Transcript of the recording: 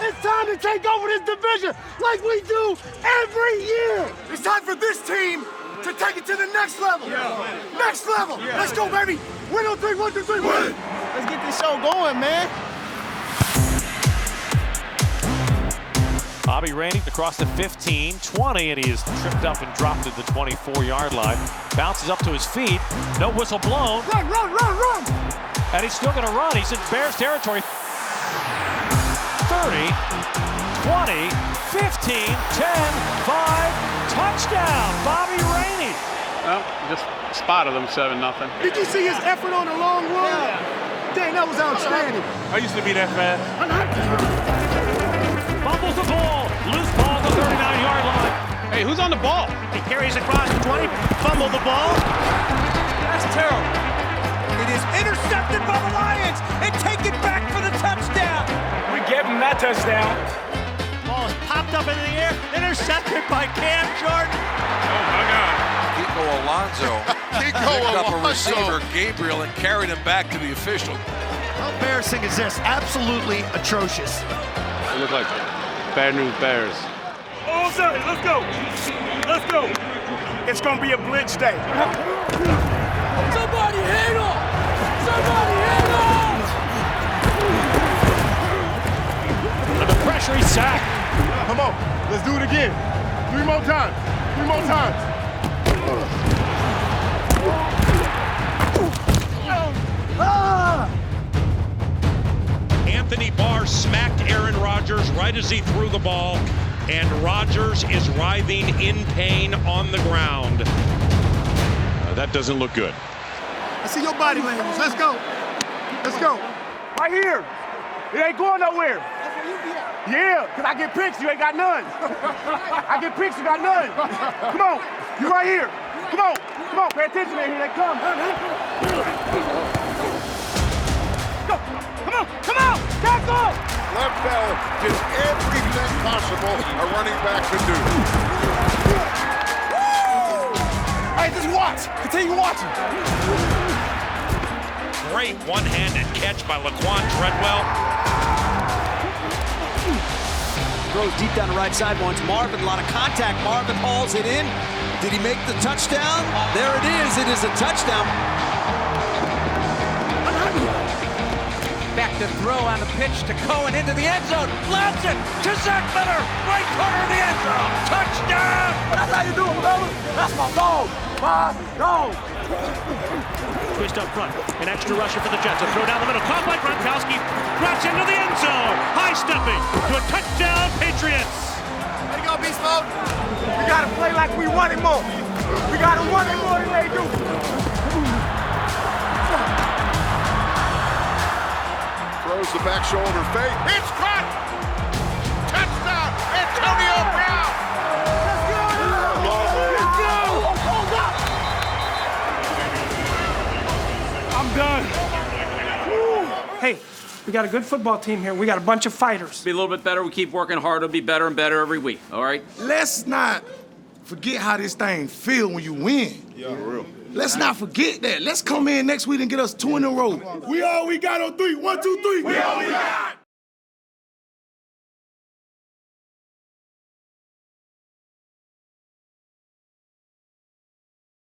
It's time to take over this division like we do every year. It's time for this team to take it to the next level. Yeah. Next level. Yeah. Let's go, baby. Win on three, 1, 2, 3, win. Let's get this show going, man. Bobby Rainey across the 15, 20, and he is tripped up and dropped at the 24-yard line. Bounces up to his feet. No whistle blown. Run. And he's still going to run. He's in Bears territory. 30, 20, 15, 10, 5, touchdown, Bobby Rainey. Well, just spotted him 7-0. Did you see his effort on the long run? Yeah. Dang, that was outstanding. I used to be that fast. Fumbles the ball. Loose ball to the 39-yard line. Hey, who's on the ball? He carries across the 20. Fumble the ball. That's terrible. It is intercepted by the Lions and taken back for the touchdown. We gave him that touchdown. Ball is popped up into the air. Intercepted by Cam Jordan. Oh, my God. Kiko Alonso picked up a receiver, Gabriel, and carried him back to the official. How embarrassing is this? Absolutely atrocious. It looked like bad news bears. Oh, sorry. Let's go. Let's go. It's going to be a blitz day. Somebody hit him! Somebody hit him! Under pressure, he's sacked. Come on, let's do it again. 3 more times. 3 more times. Anthony Barr smacked Aaron Rodgers right as he threw the ball, and Rodgers is writhing in pain on the ground. That doesn't look good. I see your body language. Let's go. Let's go. Right here. It ain't going nowhere. Yeah, because I get picks, you ain't got none. I get picks, you got none. Come on. You right here. Come on. Come on. Pay attention, man. Here they come. Go. Come on. Come on. Tackle. Left gets everything possible a running back can do. Hey, just watch. Continue watching. Great one-handed catch by Laquan Treadwell. Throws deep down the right side, wants Marvin. A lot of contact. Marvin hauls it in. Did he make the touchdown? There it is. It is a touchdown. Back to throw on the pitch to Cohen into the end zone. Lobs it to Zach Miller. Right corner of the end zone. Touchdown. That's how you do it, brother. That's my dog. My dog. Twist up front. An extra rusher for the Jets. A throw down the middle. Caught by Gronkowski. Drops into the end zone. High stepping to a touchdown, Patriots. Way to go, Beast Mode. We got to play like we want it more. We got to want it more than they do. Throws the back shoulder fake. It's caught. Touchdown, Antonio Brown. Let's go. Let's go. Hold up. I'm done. Hey, we got a good football team here. We got a bunch of fighters. Be a little bit better. We keep working hard. It'll be better and better every week. All right? Let's not forget how this thing feel when you win. Yeah, for real. Let's not forget that. Let's come in next week and get us 2 in a row. We all we got on 3. 1, 2, 3. We all we got.